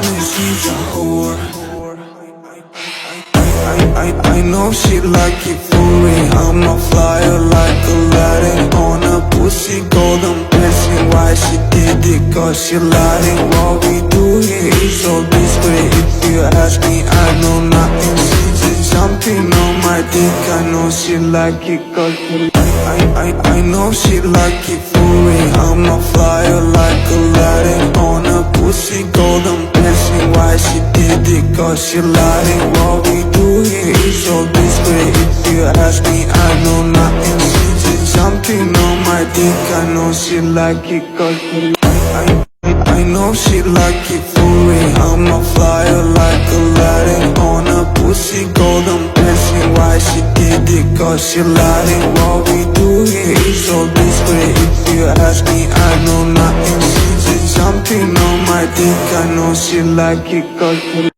she's a whore. I know she like it for me. I'm a flyer like Aladdin on a pussy golden blessing. Why she did it? Cause she lied. What we do here is so discreet. If you ask me, I know nothing. She's just jumping on my dick. I know she like it cause I know she like it for me. I'm a flyer like Aladdin on a pussy golden blessing. Why she did it? Cause she lied. What we do here is so discreet. If you ask me, I know nothing. She's just jumping on my dick. I know she like it cause I know she like it for me. I'm a flyer like Aladdin on a pussy golden blessing. Why she did it? Cause she lied. What we do here is so discreet. If you ask me, I know nothing. She's just jumping on my dick. I know she like it cause